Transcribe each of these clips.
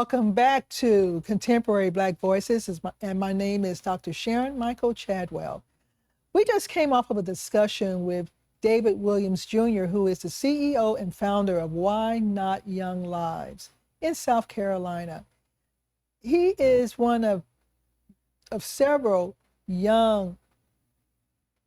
Welcome back to Contemporary Black Voices, and my name is Dr. Sharon Michael Chadwell. We just came off of a discussion with David Williams Jr., who is the CEO and founder of Why Not Young Lives in South Carolina. He is one of several young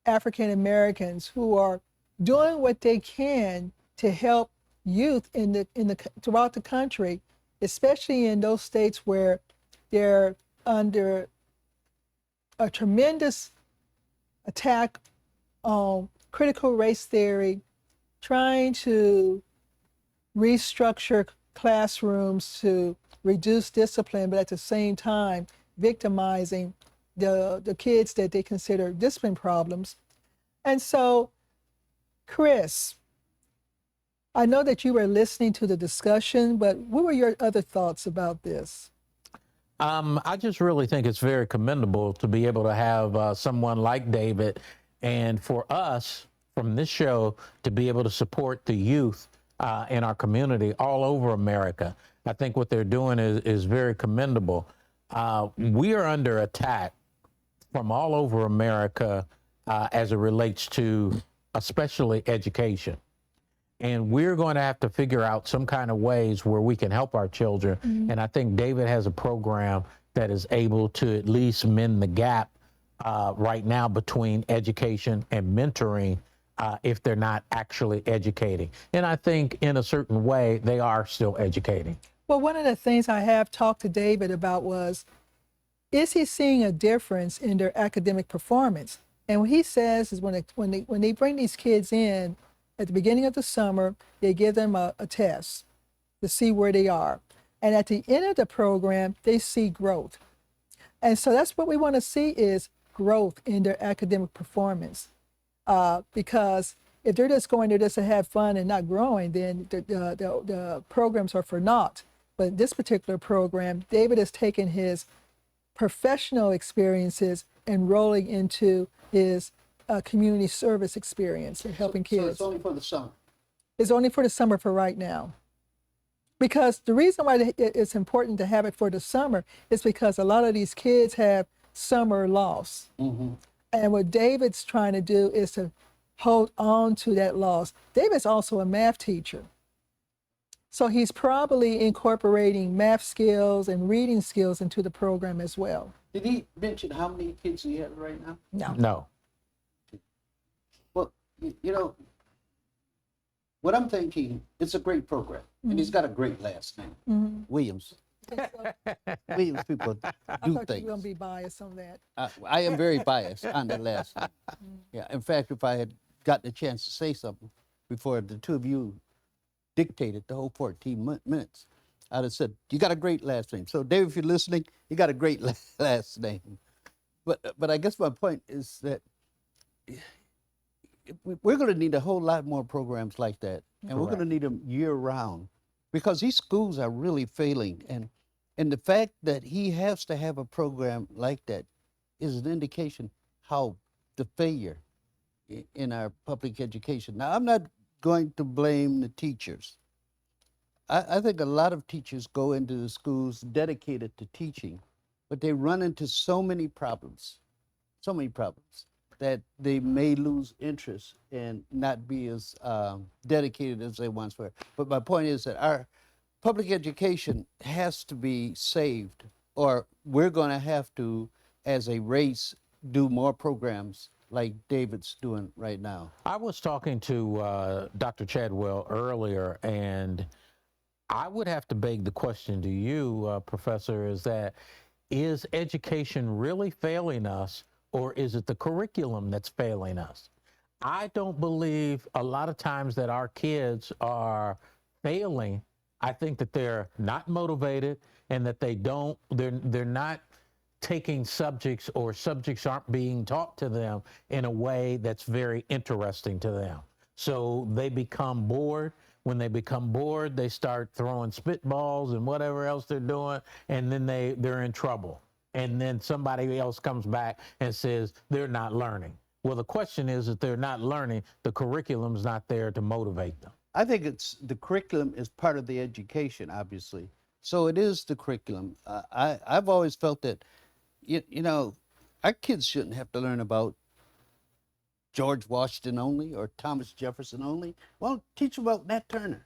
African Americans who are doing what they can to help youth throughout the country, especially in those states where they're under a tremendous attack on critical race theory, trying to restructure classrooms to reduce discipline, but at the same time victimizing the kids that they consider discipline problems. And so, Chris, I know that you were listening to the discussion, but what were your other thoughts about this? I just really think it's very commendable to be able to have someone like David, and for us from this show to be able to support the youth in our community all over America. I think what they're doing is very commendable. We are under attack from all over America as it relates to especially education. And we're going to have to figure out some kind of ways where we can help our children. Mm-hmm. And I think David has a program that is able to at least mend the gap right now between education and mentoring if they're not actually educating. And I think in a certain way, they are still educating. Well, one of the things I have talked to David about was, is he seeing a difference in their academic performance? And what he says is when they bring these kids in, at the beginning of the summer, they give them a test to see where they are. And at the end of the program, they see growth. And so that's what we want to see is growth in their academic performance. Because if they're just going there just to have fun and not growing, then the programs are for naught. But this particular program, David has taken his professional experiences and rolling into his community service experience and helping kids. So it's only for the summer? It's only for the summer for right now. Because the reason why it's important to have it for the summer is because a lot of these kids have summer loss. Mm-hmm. And what David's trying to do is to hold on to that loss. David's also a math teacher. So he's probably incorporating math skills and reading skills into the program as well. Did he mention how many kids he has right now? No. Well, you know, what I'm thinking, it's a great program. Mm-hmm. And he's got a great last name. Mm-hmm. Williams. Williams people do I thought things. You were going to be biased on that. I am very biased on the last name. Mm-hmm. Yeah. In fact, if I had gotten a chance to say something before the two of you dictated the whole 14 minutes, I'd have said, you got a great last name. So, Dave, if you're listening, you got a great last name. But I guess my point is that we're going to need a whole lot more programs like that. And Correct. We're going to need them year-round because these schools are really failing. And the fact that he has to have a program like that is an indication how the failure in our public education. Now, I'm not going to blame the teachers. I think a lot of teachers go into the schools dedicated to teaching, but they run into so many problems, that they may lose interest and not be as dedicated as they once were. But my point is that our public education has to be saved, or we're going to have to, as a race, do more programs like David's doing right now. I was talking to Dr. Chadwell earlier, and I would have to beg the question to you, Professor, is education really failing us, or is it the curriculum that's failing us? I don't believe a lot of times that our kids are failing. I think that they're not motivated and that they're not taking subjects, or subjects aren't being taught to them in a way that's very interesting to them. So they become bored. When they become bored, they start throwing spitballs and whatever else they're doing, and then they're in trouble. And then somebody else comes back and says they're not learning. Well, the question is, if they're not learning, the curriculum's not there to motivate them. I think the curriculum is part of the education, obviously. So it is the curriculum. I've always felt that, you know, our kids shouldn't have to learn about George Washington only or Thomas Jefferson only. Well, teach them about Nat Turner,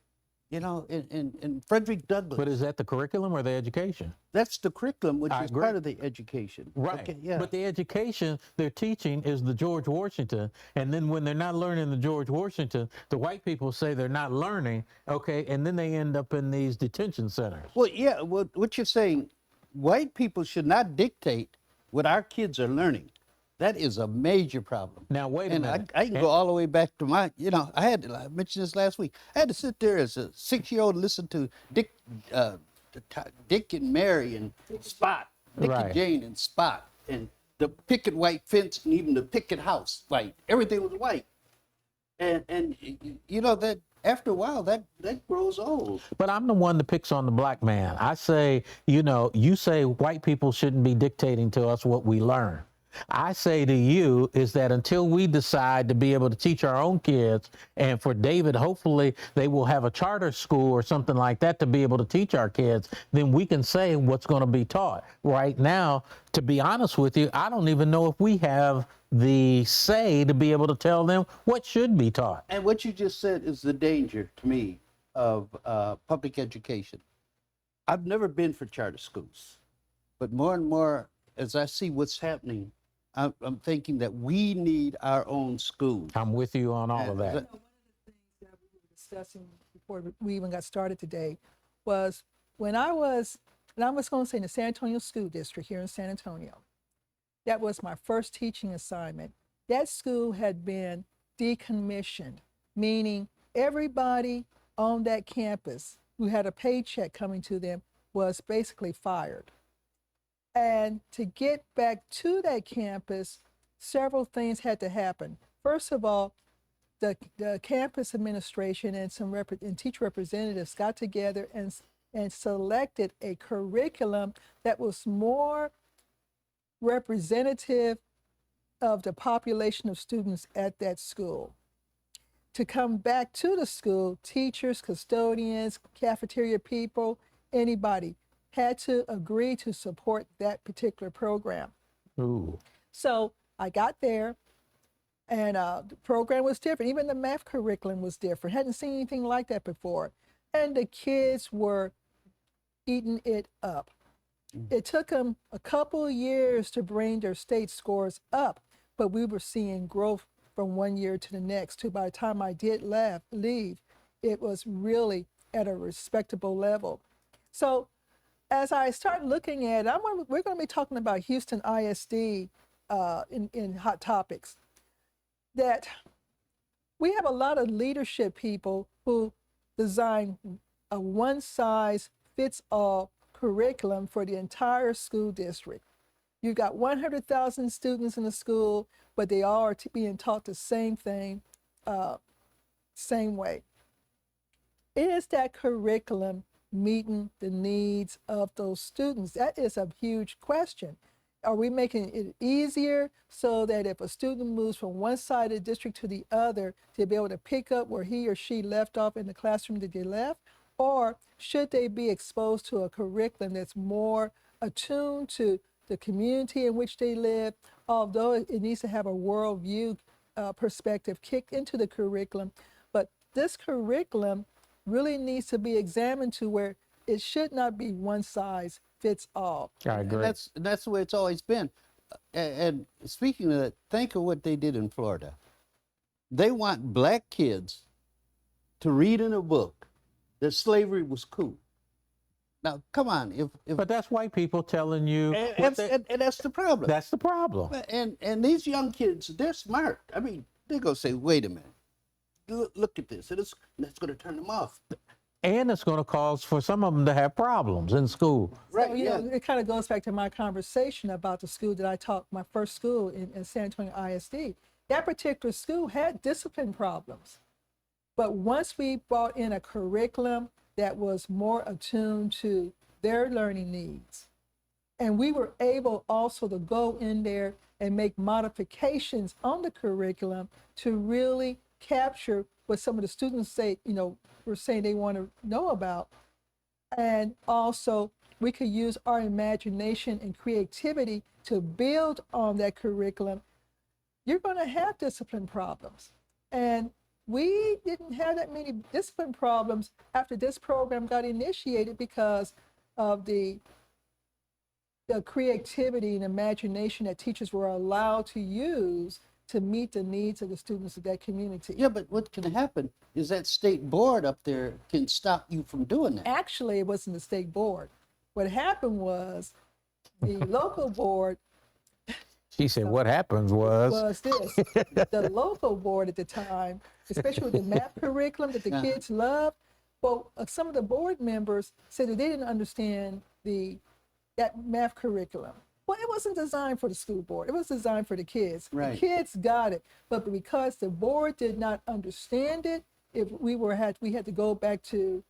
you know, and Frederick Douglass. But is that the curriculum or the education? That's the curriculum, which I is agree. part of the education. Right. Okay, yeah. But the education they're teaching is the George Washington. And then when they're not learning the George Washington, the white people say they're not learning. Okay. And then they end up in these detention centers. Well, yeah, what you're saying, white people should not dictate what our kids are learning. That is a major problem. Now, wait a And minute. I can go all the way back to my, you know, I mentioned this last week. I had to sit there as a 6-year-old and listen to Dick and Mary and Spot, Dick Right. and Jane and Spot, and the picket white fence and even the picket house white. Everything was white. And you know that after a while that grows old. But I'm the one that picks on the black man. I say, you know, you say white people shouldn't be dictating to us what we learn. I say to you is that until we decide to be able to teach our own kids, and for David, hopefully they will have a charter school or something like that to be able to teach our kids, then we can say what's going to be taught. Right now, to be honest with you, I don't even know if we have the say to be able to tell them what should be taught. And what you just said is the danger to me of public education. I've never been for charter schools, but more and more as I see what's happening, I'm thinking that we need our own schools. I'm with you on all of that. One of the things that we were discussing before we even got started today was when I was, and I'm just going to say in the San Antonio School District here in San Antonio, that was my first teaching assignment. That school had been decommissioned, meaning everybody on that campus who had a paycheck coming to them was basically fired. And to get back to that campus, several things had to happen. First of all, the campus administration and some teacher representatives got together and selected a curriculum that was more representative of the population of students at that school. To come back to the school, teachers, custodians, cafeteria people, anybody had to agree to support that particular program. Ooh. So I got there, and the program was different. Even the math curriculum was different. Hadn't seen anything like that before. And the kids were eating it up. It took them a couple of years to bring their state scores up, but we were seeing growth from one year to the next. To by the time I did leave, it was really at a respectable level. So as I start looking at it, we're going to be talking about Houston ISD in Hot Topics, that we have a lot of leadership people who design a one-size-fits-all curriculum for the entire school district. You've got 100,000 students in the school, but they all are being taught the same thing, same way. Is that curriculum meeting the needs of those students? That is a huge question. Are we making it easier so that if a student moves from one side of the district to the other, to be able to pick up where he or she left off in the classroom that they left? Or should they be exposed to a curriculum that's more attuned to the community in which they live, although it needs to have a worldview perspective kicked into the curriculum? But this curriculum really needs to be examined to where it should not be one size fits all. I agree. And that's the way it's always been. And speaking of that, think of what they did in Florida. They want black kids to read in a book that slavery was cool. Now, come on, if But that's white people telling you. and that's the problem. That's the problem. And these young kids, they're smart. I mean, they're gonna say, "Wait a minute, look at this," and that's gonna turn them off. And it's going to cause for some of them to have problems in school. Right? So, you know, it kind of goes back to my conversation about the school that I taught, my first school in San Antonio ISD. That particular school had discipline problems. But once we brought in a curriculum that was more attuned to their learning needs, and we were able also to go in there and make modifications on the curriculum to really capture what some of the students say, were saying they want to know about, And also, we could use our imagination and creativity to build on that curriculum. You're going to have discipline problems. And we didn't have that many discipline problems after this program got initiated because of the creativity and imagination that teachers were allowed to use to meet the needs of the students of that community. Yeah, but what can happen is that state board up there can stop you from doing that. Actually, it wasn't the state board. What happened was the local board She said, what happens was, this. The local board at the time, especially with the math curriculum that the kids loved, well, some of the board members said that they didn't understand that math curriculum. Well, it wasn't designed for the school board. It was designed for the kids. Right. The kids got it, but because the board did not understand it, we had to go back to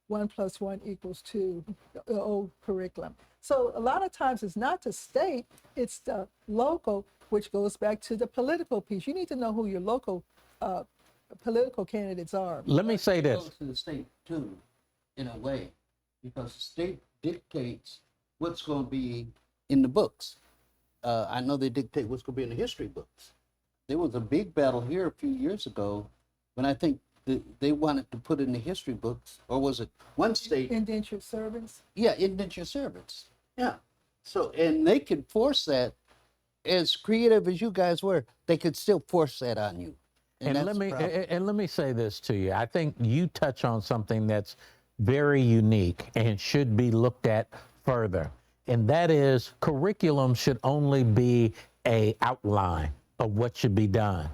1 + 1 = 2, the old curriculum. So a lot of times it's not the state, it's the local, which goes back to the political piece. You need to know who your local political candidates are. let me say It this. goes to the state too, in a way, because the state dictates what's going to be in the books. I know they dictate what's going to be in the history books. There was a big battle here a few years ago when I think they wanted to put in the history books, or was it one state? Indentured servants. Yeah, indentured servants. Yeah. So, and they could force that, as creative as you guys were, they could still force that on you. And that's let the me problem. and let me say this to you. I think you touch on something that's very unique and should be looked at further. And that is curriculum should only be a outline of what should be done.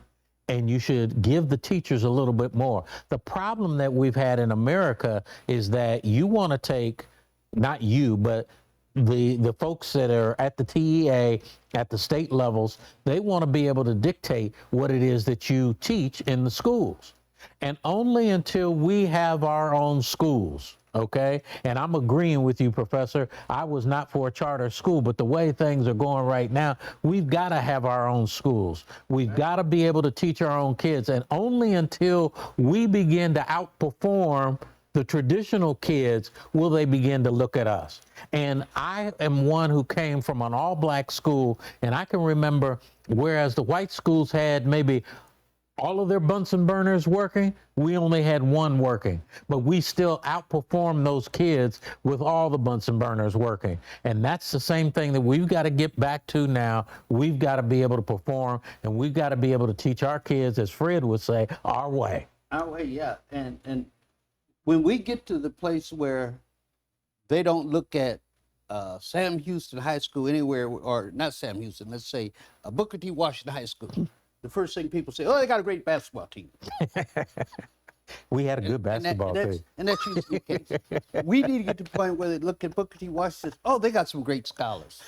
And you should give the teachers a little bit more. The problem that we've had in America is that you want to take, not you, but the folks that are at the TEA, at the state levels, they want to be able to dictate what it is that you teach in the schools. And only until we have our own schools, okay? And I'm agreeing with you, Professor. I was not for a charter school, but the way things are going right now, we've got to have our own schools. We've got to be able to teach our own kids. And only until we begin to outperform the traditional kids will they begin to look at us. And I am one who came from an all-black school, and I can remember, whereas the white schools had maybe all of their Bunsen burners working, we only had one working, but we still outperformed those kids with all the Bunsen burners working. And that's the same thing that we've got to get back to now. We've got to be able to perform, and we've got to be able to teach our kids, as Fred would say, our way. Our way, yeah. And when we get to the place where they don't look at Sam Houston High School anywhere, or not Sam Houston, let's say Booker T. Washington High School, the first thing people say, oh, they got a great basketball team. We had a good basketball team. And that's usually the case. We need to get to the point where they look at Booker T. Washington and say, oh, they got some great scholars.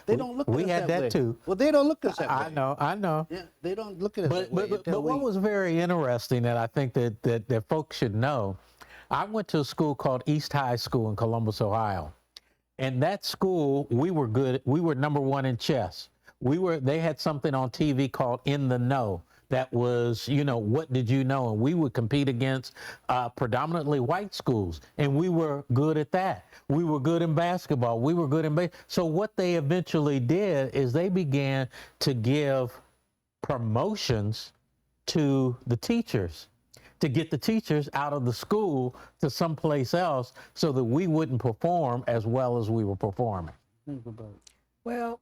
They don't look at us We had that way. too. Well, they don't look at us that I way. know. Yeah, they don't look at us that way. But what was very interesting that I think that folks should know, I went to a school called East High School in Columbus, Ohio. And that school, we were good. We were #1 in chess. They had something on TV called In the Know. That was, what did you know? And we would compete against predominantly white schools. And we were good at that. We were good in basketball. We were good in baseball. So what they eventually did is they began to give promotions to the teachers, to get the teachers out of the school to someplace else so that we wouldn't perform as well as we were performing. Well,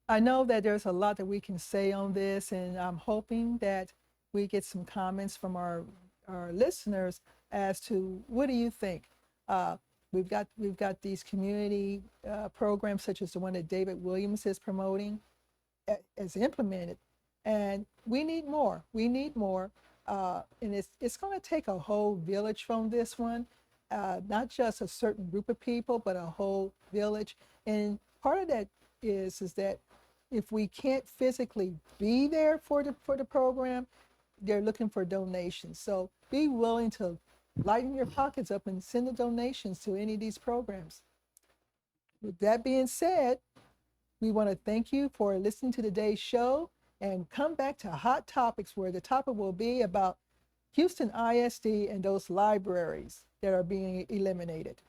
I know that there's a lot that we can say on this, and I'm hoping that we get some comments from our listeners as to what do you think. We've got these community programs such as the one that David Williams is promoting, as implemented, and we need more. We need more, and it's going to take a whole village from this one, not just a certain group of people, but a whole village. And part of that is that if we can't physically be there for the program, they're looking for donations. So be willing to lighten your pockets up and send the donations to any of these programs. With that being said, we want to thank you for listening to today's show, and come back to Hot Topics, where the topic will be about Houston ISD and those libraries that are being eliminated.